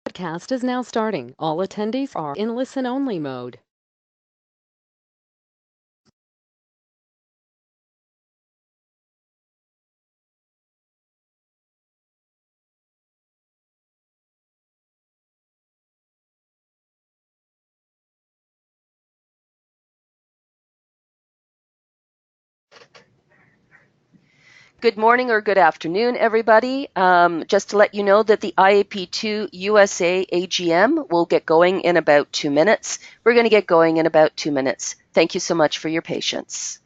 Podcast is now starting. All attendees are in listen-only mode. Good morning or good afternoon, everybody. Just to let you know that the Iap2 Usa Agm will get going in about 2 minutes. We're going to get going in about 2 minutes. Thank you so much for your patience.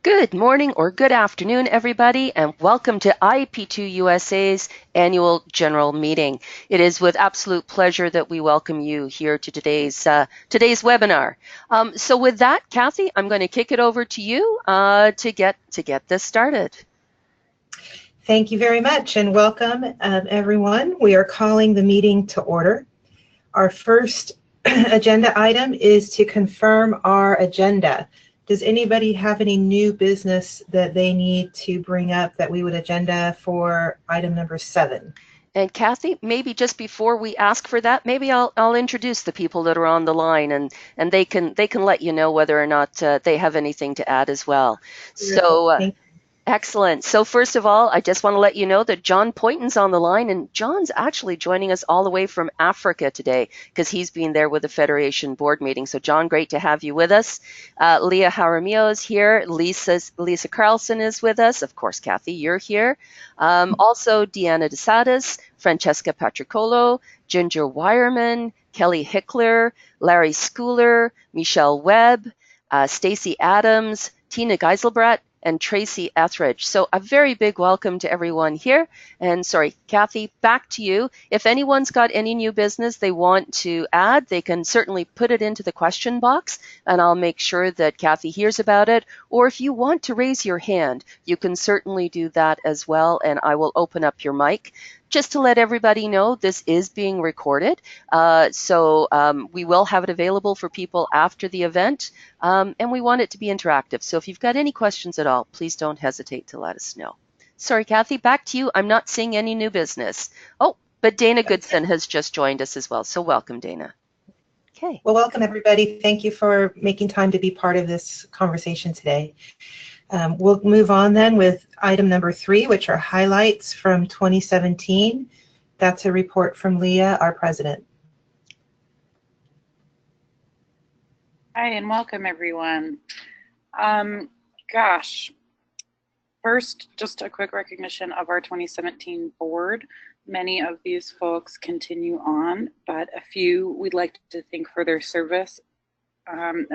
Good morning or good afternoon, everybody, and welcome to Iap2 USA's annual general meeting. It is with absolute pleasure that we welcome you here to today's webinar. So with that, Kathy, I'm going to kick it over to you to get this started. Thank you very much, and welcome, everyone. We are calling the meeting to order. Our first agenda item is to confirm our agenda. Does anybody have any new business that they need to bring up that we would agenda for item number 7? And Kathy, maybe just before we ask for that, maybe I'll introduce the people that are on the line, and they can let you know whether or not they have anything to add as well. So excellent. So first of all, I just want to let you know that John Poynton's on the line, and John's actually joining us all the way from Africa today because he's been there with the Federation board meeting. So John, great to have you with us. Leah Jaramillo is here. Lisa Carlson is with us. Of course, Kathy, you're here. Also, Deanna DeSadas, Francesca Patricolo, Ginger Wireman, Kelly Hickler, Larry Schooler, Michelle Webb, Stacy Adams, Tina Geiselbrat, and Tracy Etheridge. So a very big welcome to everyone here. And sorry, Kathy, back to you. If anyone's got any new business they want to add, they can certainly put it into the question box, and I'll make sure that Kathy hears about it. Or if you want to raise your hand, you can certainly do that as well, and I will open up your mic. Just to let everybody know, this is being recorded, so we will have it available for people after the event, and we want it to be interactive. So if you've got any questions at all, please don't hesitate to let us know. Sorry, Kathy, back to you. I'm not seeing any new business. Oh, but Dana Goodson has just joined us as well, so welcome, Dana. Okay. Well, welcome, everybody. Thank you for making time to be part of this conversation today. We'll move on then with item number 3, which are highlights from 2017. That's a report from Leah, our president. Hi, and welcome, everyone. First, just a quick recognition of our 2017 board. Many of these folks continue on, but a few we'd like to thank for their service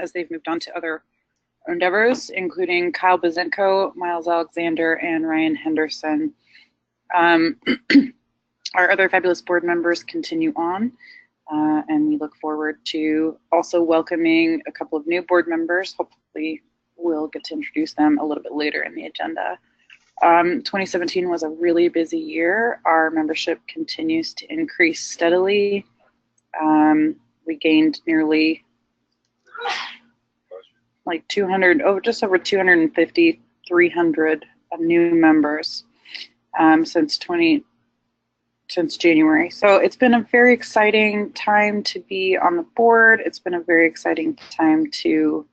as they've moved on to other endeavors, including Kyle Bazenko, Miles Alexander, and Ryan Henderson. Our other fabulous board members continue on, and we look forward to also welcoming a couple of new board members. Hopefully we'll get to introduce them a little bit later in the agenda. 2017 was a really busy year. Our membership continues to increase steadily. We gained nearly like 200, just over 250, 300 new members since January. So it's been a very exciting time to be on the board. It's been a very exciting time to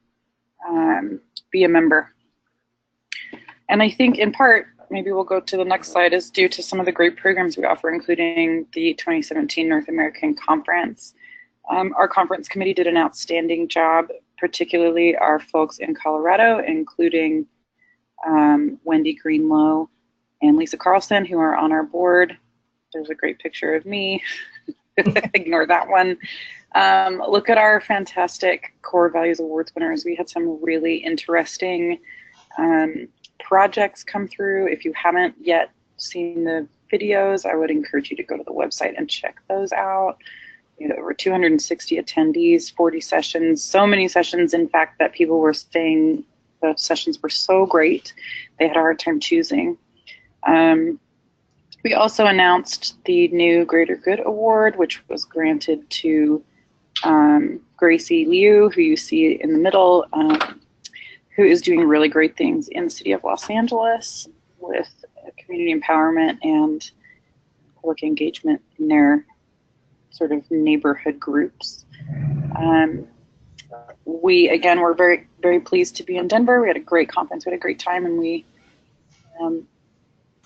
be a member. And I think in part, maybe we'll go to the next slide, is due to some of the great programs we offer, including the 2017 North American Conference. Our conference committee did an outstanding job, particularly our folks in Colorado, including Wendy Greenlow and Lisa Carlson, who are on our board. There's a great picture of me. Ignore that one. Look at our fantastic Core Values Awards winners. We had some really interesting projects come through. If you haven't yet seen the videos, I would encourage you to go to the website and check those out. We had over 260 attendees, 40 sessions, so many sessions, in fact, that people were saying the sessions were so great, they had a hard time choosing. We also announced the new Greater Good Award, which was granted to Gracie Liu, who you see in the middle, who is doing really great things in the city of Los Angeles with community empowerment and public engagement in their sort of neighborhood groups. We, again, were very, very pleased to be in Denver. We had a great conference, we had a great time, and we,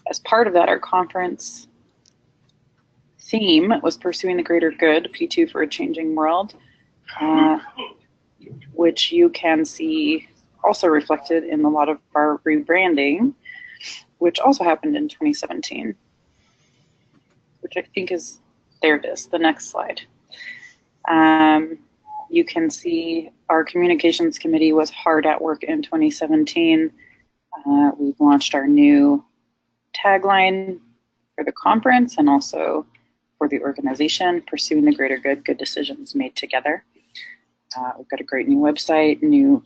as part of that, our conference theme was Pursuing the Greater Good, P2 for a Changing World, which you can see also reflected in a lot of our rebranding, which also happened in 2017, which I think is, there it is, the next slide. You can see our communications committee was hard at work in 2017. We've launched our new tagline for the conference and also for the organization, Pursuing the Greater Good, Good Decisions Made Together. We've got a great new website, new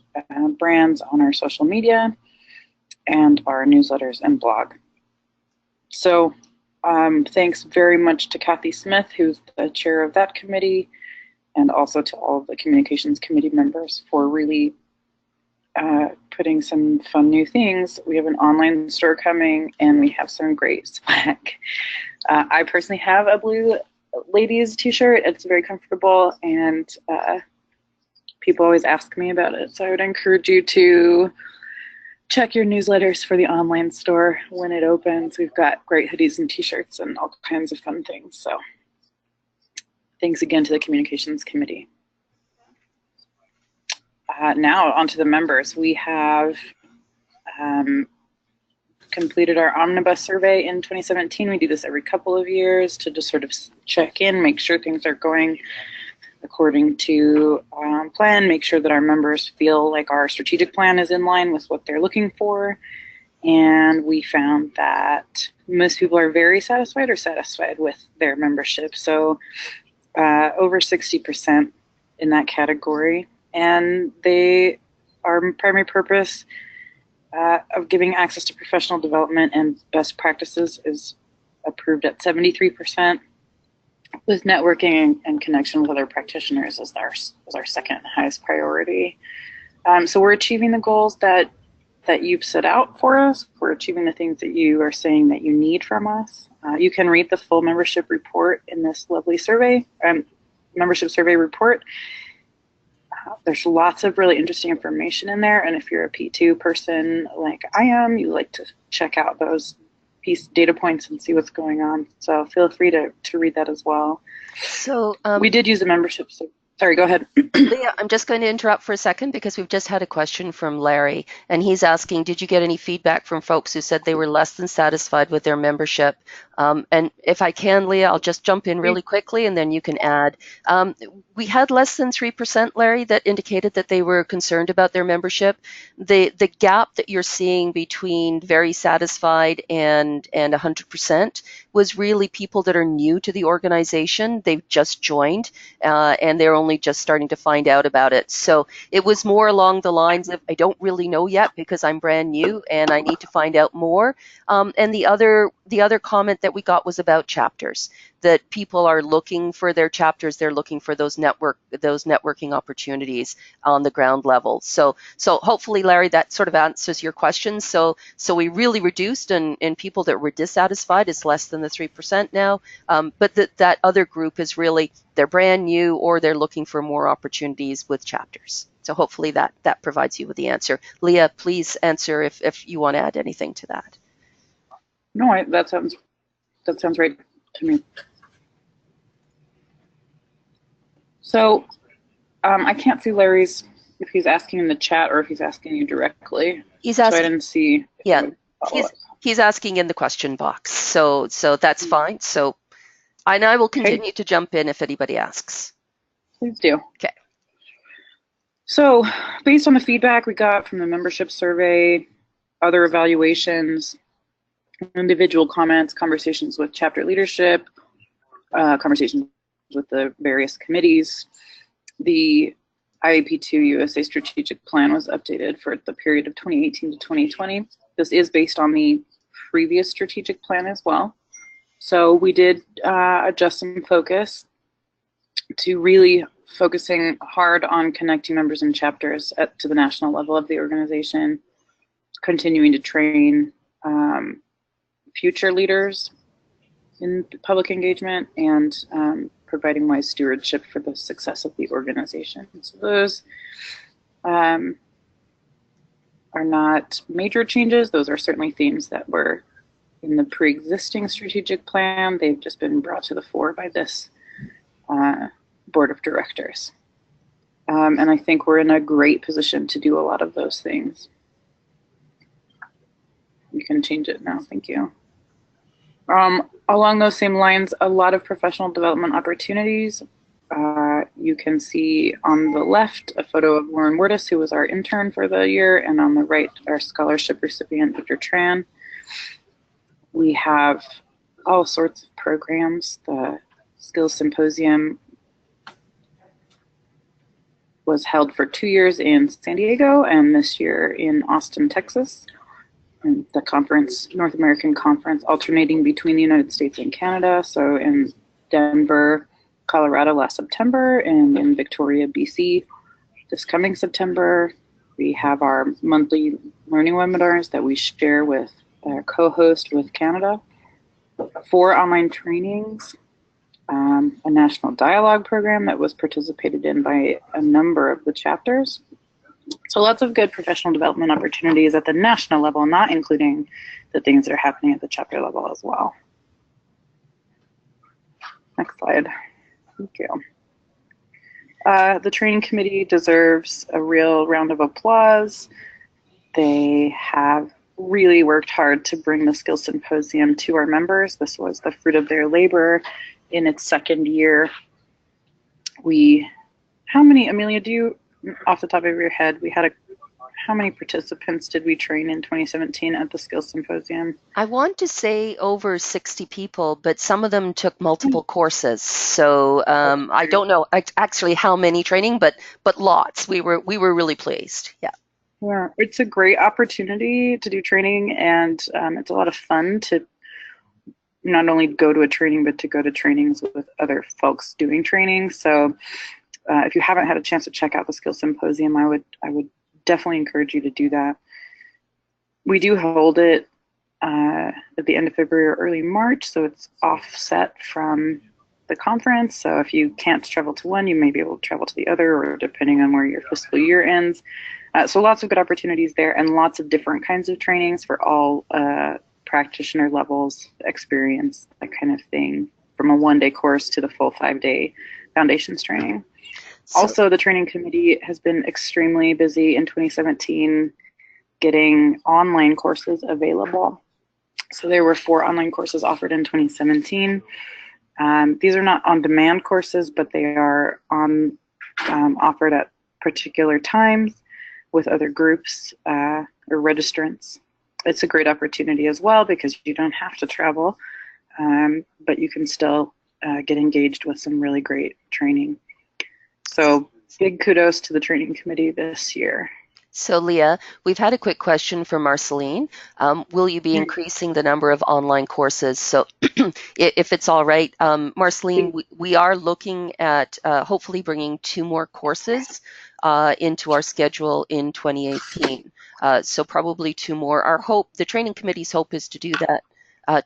brands on our social media, and our newsletters and blog. So thanks very much to Kathy Smith, who's the chair of that committee, and also to all of the communications committee members for really putting some fun new things. We have an online store coming, and we have some great swag. I personally have a blue ladies t-shirt. It's very comfortable, and people always ask me about it. So I would encourage you to check your newsletters for the online store when it opens. We've got great hoodies and t-shirts and all kinds of fun things. So thanks again to the communications committee. Now onto the members. We have completed our omnibus survey in 2017. We do this every couple of years to just sort of check in, make sure things are going according to plan, make sure that our members feel like our strategic plan is in line with what they're looking for. And we found that most people are very satisfied or satisfied with their membership. So over 60% in that category. And our primary purpose of giving access to professional development and best practices is approved at 73%, with networking and connection with other practitioners as our second highest priority. So we're achieving the goals that you've set out for us. We're achieving the things that you are saying that you need from us. You can read the full membership report in this lovely survey, membership survey report. There's lots of really interesting information in there, and if you're a P2 person like I am, you like to check out those data points and see what's going on. So feel free to read that as well. So we did use a membership. So, sorry, go ahead. Leah, I'm just going to interrupt for a second because we've just had a question from Larry, and he's asking, did you get any feedback from folks who said they were less than satisfied with their membership And if I can, Leah, I'll just jump in really quickly and then you can add. We had less than 3%, Larry, that indicated that they were concerned about their membership. The gap that you're seeing between very satisfied and 100% was really people that are new to the organization. They've just joined and they're only just starting to find out about it. So it was more along the lines of, I don't really know yet because I'm brand new and I need to find out more. And the other comment that we got was about chapters, that people are looking for their chapters. They're looking for those networking opportunities on the ground level. So hopefully, Larry, that sort of answers your question. So we really reduced, and people that were dissatisfied is less than the 3% now. But that other group is really, they're brand new or they're looking for more opportunities with chapters. So hopefully that provides you with the answer. Leah, please answer if you want to add anything to that. No, that sounds right to me. So I can't see Larry's, if he's asking in the chat or if he's asking you directly. He's asking. So I didn't see. Yeah, he's asking in the question box. So that's fine. So I will continue to jump in if anybody asks. Please do. Okay. So based on the feedback we got from the membership survey, other evaluations, individual comments, conversations with chapter leadership, conversations with the various committees, the Iap2 USA strategic plan was updated for the period of 2018 to 2020. This is based on the previous strategic plan as well. So we did adjust some focus to really focusing hard on connecting members and chapters to the national level of the organization, continuing to train future leaders in public engagement, and providing wise stewardship for the success of the organization. So those are not major changes. Those are certainly themes that were in the pre-existing strategic plan. They've just been brought to the fore by this board of directors. And I think we're in a great position to do a lot of those things. You can change it now, thank you. Along those same lines, a lot of professional development opportunities. You can see on the left a photo of Lauren Wurtis, who was our intern for the year, and on the right, our scholarship recipient, Victor Tran. We have all sorts of programs. The Skills Symposium was held for 2 years in San Diego, and this year in Austin, Texas. And the conference, North American Conference, alternating between the United States and Canada. So in Denver, Colorado last September, and in Victoria, BC this coming September. We have our monthly learning webinars that we share with our co-host with Canada. 4 online trainings, a national dialogue program that was participated in by a number of the chapters. So lots of good professional development opportunities at the national level, not including the things that are happening at the chapter level as well. Next slide. Thank you. The training committee deserves a real round of applause. They have really worked hard to bring the Skills Symposium to our members. This was the fruit of their labor in its 2nd year. How many, Amelia, do you, off the top of your head, how many participants did we train in 2017 at the Skills Symposium? I want to say over 60 people, but some of them took multiple courses. So I don't know actually how many training, but lots. We were really pleased. Yeah. Yeah, it's a great opportunity to do training, and it's a lot of fun to not only go to a training, but to go to trainings with other folks doing training. So if you haven't had a chance to check out the Skills Symposium, I would definitely encourage you to do that. We do hold it at the end of February or early March, so it's offset from the conference. So if you can't travel to one, you may be able to travel to the other, or depending on where your fiscal year ends. So lots of good opportunities there, and lots of different kinds of trainings for all practitioner levels, experience, that kind of thing, from a 1-day course to the full 5-day foundations training. Also, the training committee has been extremely busy in 2017 getting online courses available. So there were 4 online courses offered in 2017. These are not on-demand courses, but they are offered at particular times with other groups or registrants. It's a great opportunity as well because you don't have to travel, but you can still get engaged with some really great training. So big kudos to the training committee this year. So Leah, we've had a quick question from Marceline. Will you be increasing the number of online courses? So if it's all right, Marceline, we are looking at hopefully bringing 2 more courses into our schedule in 2018. So probably 2 more. Our hope, the training committee's hope is to do that,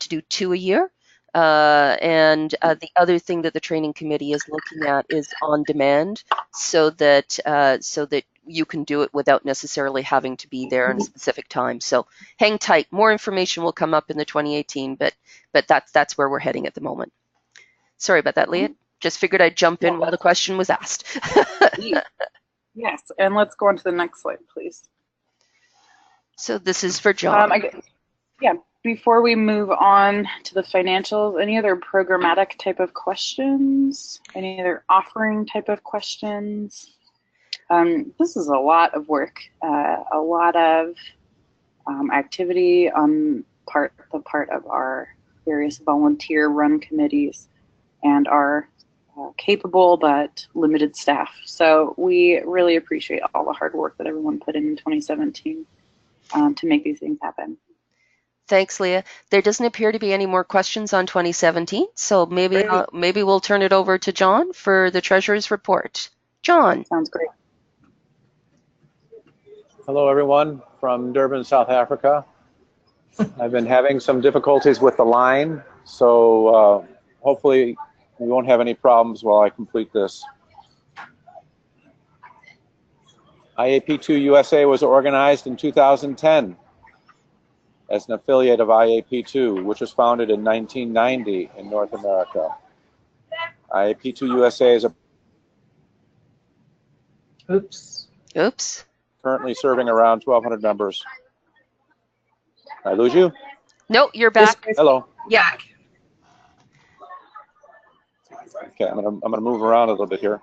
to do 2 a year. And the other thing that the training committee is looking at is on demand, so that you can do it without necessarily having to be there at a specific time. So hang tight. More information will come up in the 2018, but that's where we're heading at the moment. Sorry about that, Leah. Just figured I'd jump in while the question was asked. Yes, and let's go on to the next slide, please. So this is for John. Yeah, before we move on to the financials, any other programmatic type of questions? Any other offering type of questions? This is a lot of work, a lot of activity on the part of our various volunteer-run committees and our capable but limited staff. So we really appreciate all the hard work that everyone put in 2017 to make these things happen. Thanks, Leah. There doesn't appear to be any more questions on 2017, so maybe we'll turn it over to John for the Treasurer's report. John. Sounds great. Hello, everyone from Durban, South Africa. I've been having some difficulties with the line, so hopefully we won't have any problems while I complete this. Iap2 USA was organized in 2010 as an affiliate of Iap2, which was founded in 1990 in North America. Iap2 USA is currently serving around 1,200 members. Did I lose you? No, you're back. Hello. Yeah. Okay, I'm gonna move around a little bit here.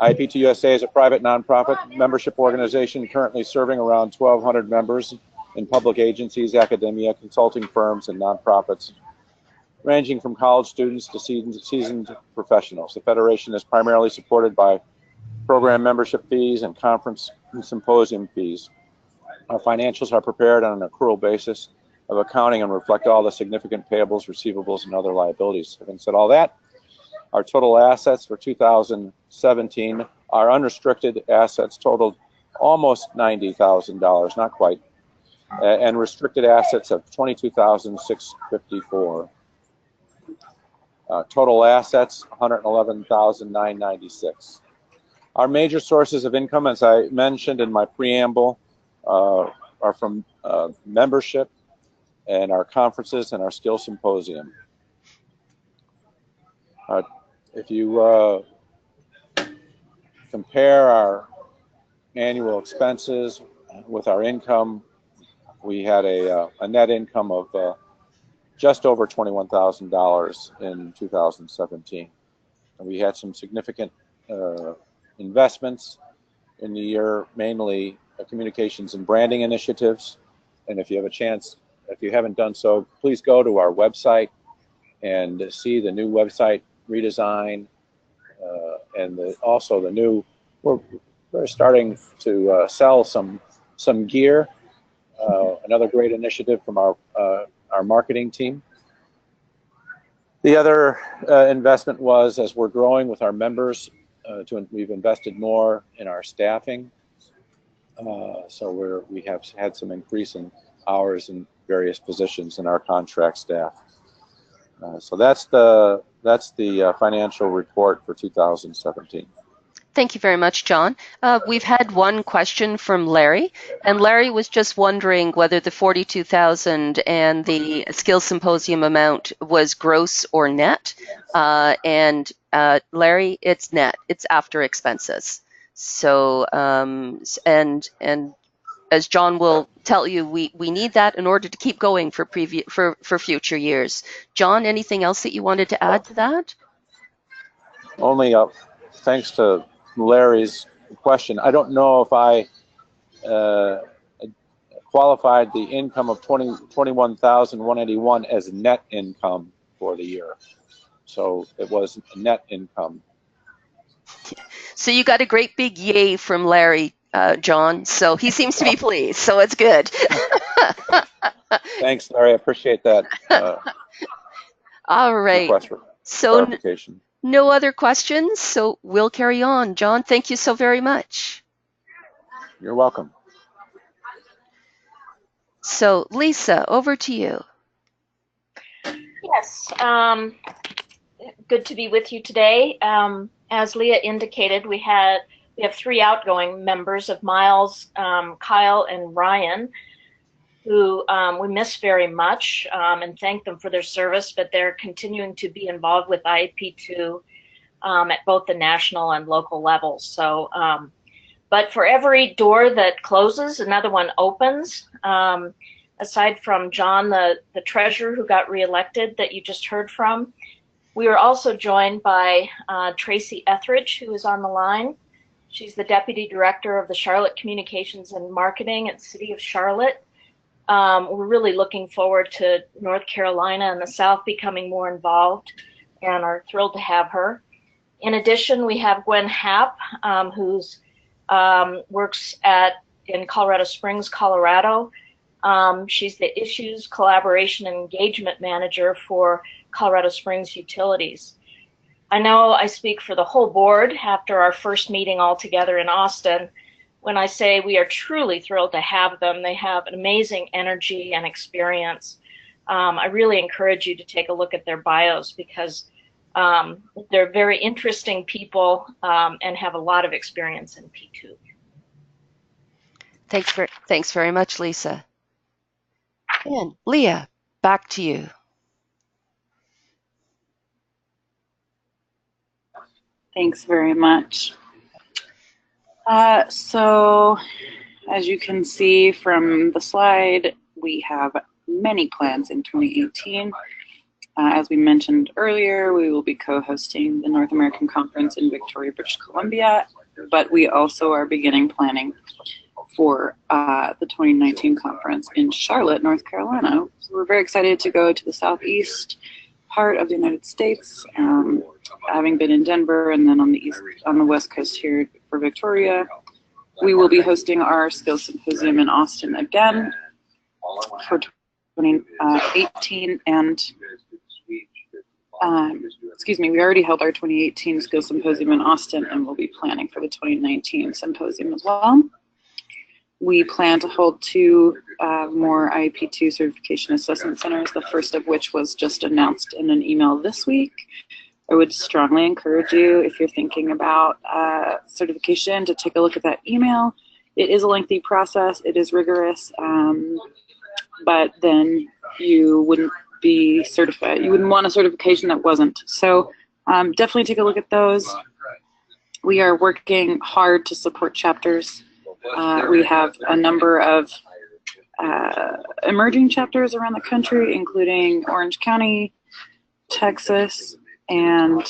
Iap2 USA is a private nonprofit membership organization currently serving around 1,200 members in public agencies, academia, consulting firms, and nonprofits, ranging from college students to seasoned professionals. The Federation is primarily supported by program membership fees and conference and symposium fees. Our financials are prepared on an accrual basis of accounting and reflect all the significant payables, receivables, and other liabilities. Having said all that, our total assets for 2017, our unrestricted assets totaled almost $90,000, not quite, and restricted assets of $22,654. Total assets, $111,996. Our major sources of income, as I mentioned in my preamble, are from membership and our conferences and our skill symposium. If you compare our annual expenses with our income, we had a net income of just over $21,000 in 2017. And we had some significant investments in the year, mainly communications and branding initiatives. And if you have a chance, if you haven't done so, please go to our website and see the new website redesign, and also the new, we're starting to sell some gear, another great initiative from our marketing team. The other investment was, as we're growing with our members, we've invested more in our staffing, so we have had some increase in hours in various positions in our contract staff. So that's the financial report for 2017. Thank you very much, John. We've had one question from Larry, and Larry was just wondering whether the $42,000 and the Skills Symposium amount was gross or net. And Larry, it's net. It's after expenses. So and as John will tell you, we need that in order to keep going for future years. John, anything else that you wanted to add to that? Only thanks to Larry's question, I don't know if I qualified the income of $21,181 as net income for the year. So it was net income. So you got a great big yay from Larry, John. So he seems to be pleased. So it's good. Thanks, Larry. I appreciate that. All right. Request for so clarification. No other questions. So we'll carry on. John, thank you so very much. You're welcome. So Lisa, over to you. Yes. Good to be with you today. As Leah indicated, we have 3 outgoing members of Miles, Kyle, and Ryan, who we miss very much and thank them for their service, but they're continuing to be involved with Iap2 at both the national and local levels. So, but for every door that closes, another one opens. Aside from John, the treasurer who got reelected that you just heard from, we were also joined by Tracy Etheridge, who is on the line. She's the Deputy Director of the Charlotte Communications and Marketing at the City of Charlotte. We're really looking forward to North Carolina and the South becoming more involved and are thrilled to have her. In addition, we have Gwen Happ, who works in Colorado Springs, Colorado. She's the Issues, Collaboration, and Engagement Manager for Colorado Springs Utilities. I know I speak for the whole board after our first meeting all together in Austin when I say we are truly thrilled to have them. They have an amazing energy and experience. I really encourage you to take a look at their bios because they're very interesting people and have a lot of experience in P2. Thanks very much, Lisa. And Leah, back to you. Thanks very much. So as you can see from the slide, we have many plans in 2018. As we mentioned earlier, we will be co-hosting the North American Conference in Victoria, British Columbia, but we also are beginning planning for the 2019 conference in Charlotte, North Carolina. So we're very excited to go to the southeast part of the United States, having been in Denver and then on the west coast here for Victoria. We will be hosting our skills symposium in Austin again for 2018, and we already held our 2018 skills symposium in Austin, and we'll be planning for the 2019 symposium as well. We plan to hold 2 more Iap2 certification assessment centers, the first of which was just announced in an email this week. I would strongly encourage you, if you're thinking about certification, to take a look at that email. It is a lengthy process, it is rigorous, but then you wouldn't be certified. You wouldn't want a certification that wasn't. So definitely take a look at those. We are working hard to support chapters. We have a number of emerging chapters around the country, including Orange County, Texas, and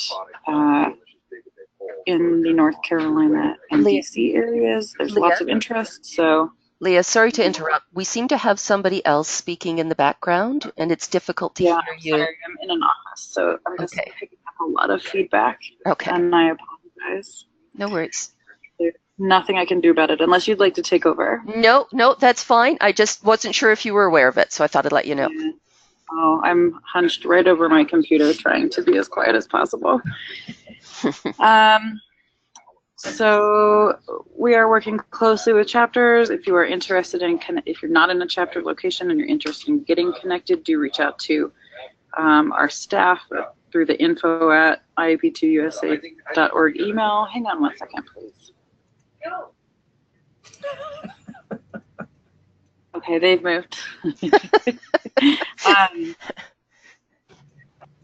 in the North Carolina and DC areas. There's lots of interest. So, Leah, sorry to interrupt. We seem to have somebody else speaking in the background, and it's difficult to hear you. Sorry, I'm in an office, so I'm just picking up a lot of feedback. Okay. And I apologize. No worries. There's nothing I can do about it unless you'd like to take over. No, that's fine. I just wasn't sure if you were aware of it, so I thought I'd let you know. Yeah. Oh, I'm hunched right over my computer trying to be as quiet as possible. So we are working closely with chapters. If you are interested in, if you're not in a chapter location and you're interested in getting connected, do reach out to our staff through the info@iap2usa.org email. Hang on 1 second, please. Okay, they've moved.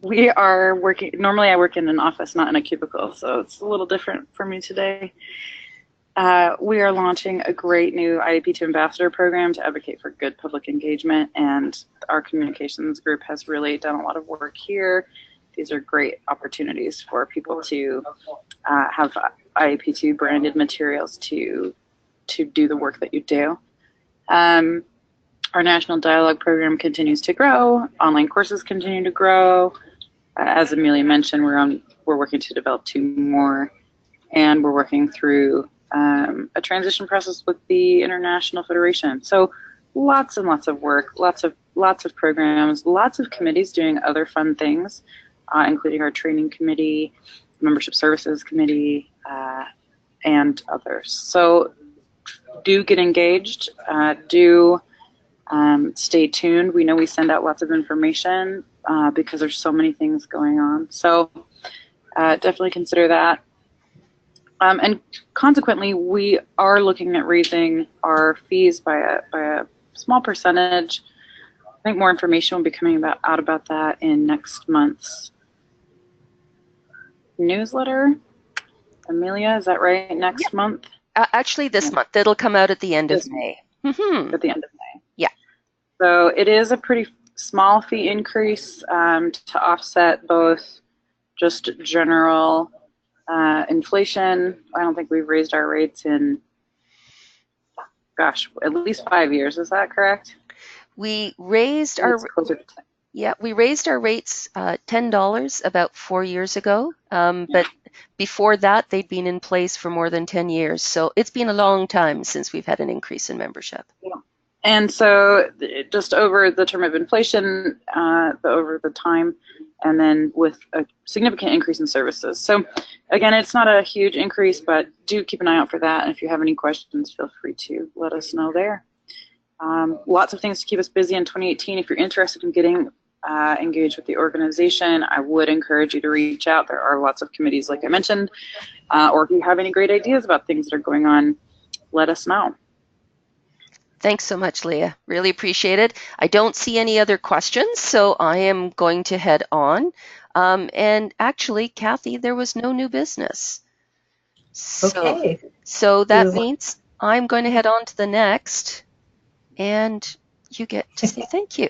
We are working, normally I work in an office, not in a cubicle, so it's a little different for me today. we are launching a great new IAP2 Ambassador program to advocate for good public engagement, and our communications group has really done a lot of work here. These are great opportunities for people to have IAP2 branded materials to do the work that you do. Our National Dialogue program continues to grow. Online courses continue to grow. As Amelia mentioned, we're working to develop 2 more, and we're working through a transition process with the International Federation. So lots and lots of work, lots of programs, lots of committees doing other fun things, including our training committee, membership services committee, and others. So do get engaged. Do stay tuned. We know we send out lots of information because there's so many things going on. So definitely consider that. And consequently, we are looking at raising our fees by a small percentage. I think more information will be coming out about that in next month's newsletter. Amelia, is that right? Next month? Actually, this month. It'll come out at the end of May. Mm-hmm. At the end of May. Yeah. So it is a pretty small fee increase to offset both just general inflation. I don't think we've raised our rates in, gosh, at least 5 years. Is that correct? We raised our we raised our rates $10 about 4 years ago. But before that, they'd been in place for more than 10 years. So it's been a long time since we've had an increase in membership. Yeah. And so just over the term of inflation, over the time, and then with a significant increase in services. So again, it's not a huge increase, but do keep an eye out for that. And if you have any questions, feel free to let us know there. Lots of things to keep us busy in 2018. If you're interested in getting engaged with the organization, I would encourage you to reach out. There are lots of committees, like I mentioned, or if you have any great ideas about things that are going on, let us know. Thanks so much, Leah. Really appreciate it. I don't see any other questions, so I am going to head on. And actually, Kathy, there was no new business. Okay. So that means I'm going to head on to the next, and you get to say thank you.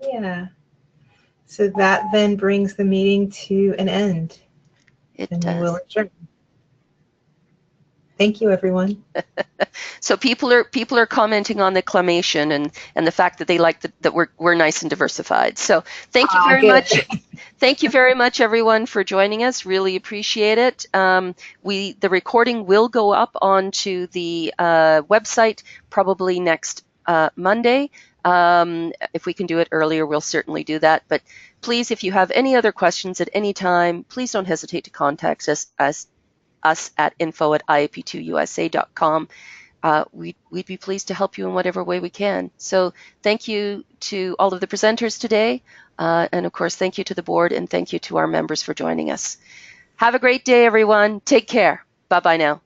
Yeah. So that then brings the meeting to an end. It and does. We will adjourn. Thank you, everyone. So people are commenting on the clamation and the fact that they like that we're nice and diversified. So thank you very much. Thank you very much, everyone, for joining us. Really appreciate it. The recording will go up onto the website probably next Monday. If we can do it earlier, we'll certainly do that. But please, if you have any other questions at any time, please don't hesitate to contact us at info@iap2usa.com. We'd be pleased to help you in whatever way we can. So thank you to all of the presenters today. And of course, thank you to the board, and thank you to our members for joining us. Have a great day, everyone. Take care. Bye-bye now.